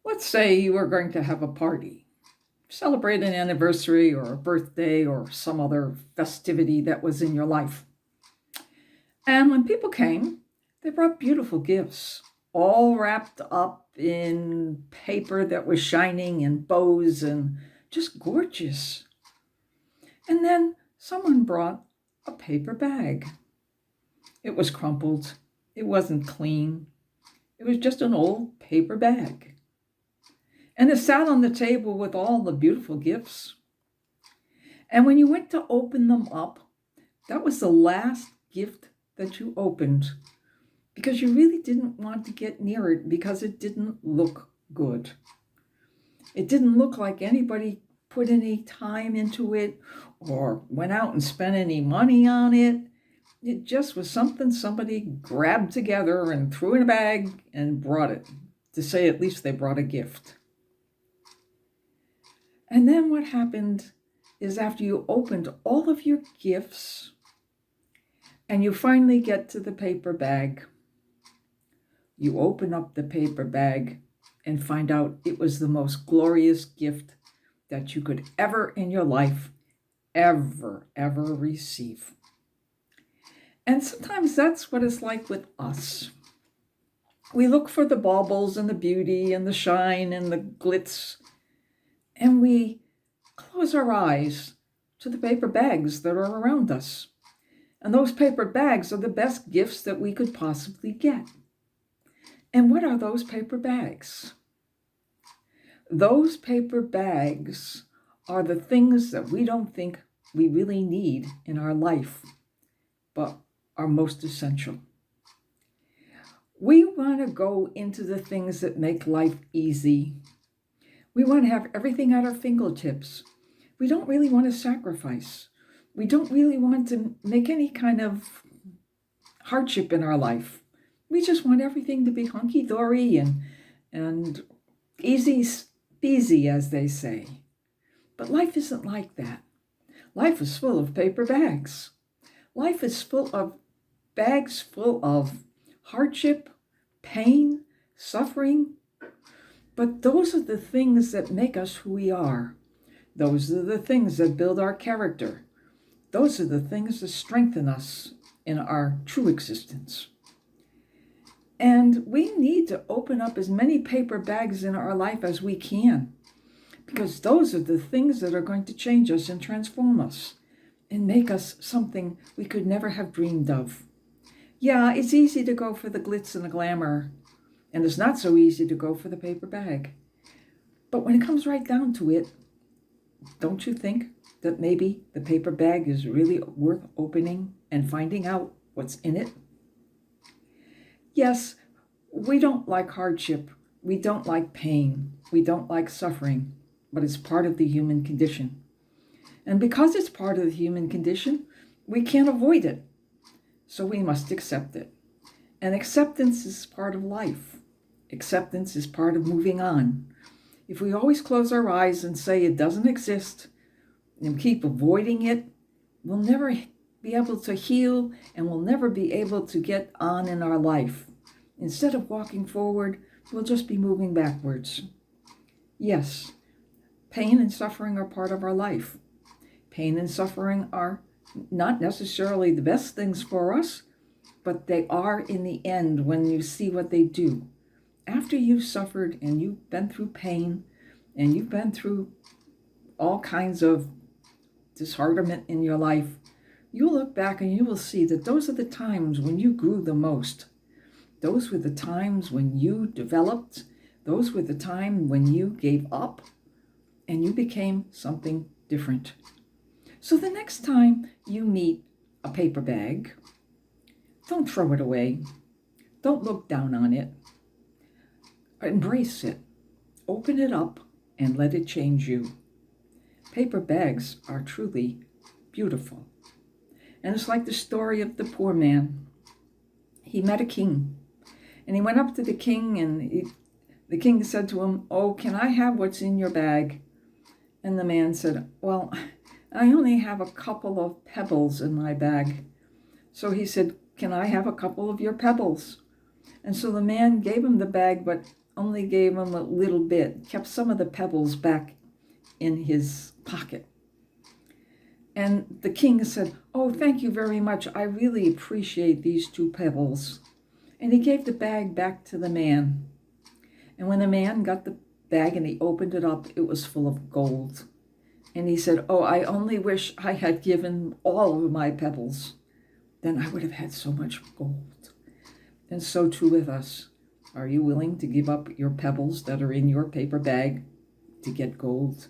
Let's say you were going to have a party, celebrate an anniversary or a birthday or some other festivity that was in your life. And when people came, they brought beautiful gifts, all wrapped up in paper that was shining and bows and just gorgeous. And then someone brought a paper bag. It was crumpled, it wasn't clean, it was just an old paper bag. And it sat on the table with all the beautiful gifts. And when you went to open them up, that was the last gift that you opened because you really didn't want to get near it because it didn't look good. It didn't look like anybody put any time into it or went out and spent any money on it. It just was something somebody grabbed together and threw in a bag and brought it to say at least they brought a gift. And then what happened is after you opened all of your gifts and you finally get to the paper bag, you open up the paper bag and find out it was the most glorious gift that you could ever in your life ever receive. And sometimes that's what it's like with us. We look for the baubles and the beauty and the shine and the glitz, and we close our eyes to the paper bags that are around us. And those paper bags are the best gifts that we could possibly get. And what are those paper bags? Those paper bags are the things that we don't think we really need in our life, but are most essential. We want to go into the things that make life easy. We want to have everything at our fingertips. We don't really want to sacrifice. We don't really want to make any kind of hardship in our life. We just want everything to be hunky-dory and easy peasy, as they say. But life isn't like that. Life is full of paper bags. Life is full of bags full of hardship, pain, suffering. But those are the things that make us who we are. Those are the things that build our character. Those are the things that strengthen us in our true existence. And we need to open up as many paper bags in our life as we can, because those are the things that are going to change us and transform us and make us something we could never have dreamed of. Yeah, it's easy to go for the glitz and the glamour, and it's not so easy to go for the paper bag. But when it comes right down to it, don't you think that maybe the paper bag is really worth opening and finding out what's in it? Yes, we don't like hardship. We don't like pain. We don't like suffering, but it's part of the human condition. And because it's part of the human condition, we can't avoid it. So we must accept it. And acceptance is part of life. Acceptance is part of moving on. If we always close our eyes and say it doesn't exist and keep avoiding it, we'll never be able to heal and we'll never be able to get on in our life. Instead of walking forward, we'll just be moving backwards. Yes, pain and suffering are part of our life. Pain and suffering are not necessarily the best things for us, but they are in the end when you see what they do. After you've suffered and you've been through pain and you've been through all kinds of disheartenment in your life, you'll look back and you will see that those are the times when you grew the most. Those were the times when you developed. Those were the time when you gave up and you became something different. So the next time you meet a paper bag, don't throw it away. Don't look down on it. Embrace it. Open it up and let it change you. Paper bags are truly beautiful. And it's like the story of the poor man. He met a king. And he went up to the king and the king said to him, "Oh, can I have what's in your bag?" And the man said, "Well, I only have a couple of pebbles in my bag." So he said, "Can I have a couple of your pebbles?" And so the man gave him the bag, but only gave him a little bit, kept some of the pebbles back in his pocket. And the king said, "Oh, thank you very much. I really appreciate these 2 pebbles." And he gave the bag back to the man. And when the man got the bag and he opened it up, it was full of gold. And he said, "Oh, I only wish I had given all of my pebbles. Then I would have had so much gold." And so too with us. Are you willing to give up your pebbles that are in your paper bag to get gold?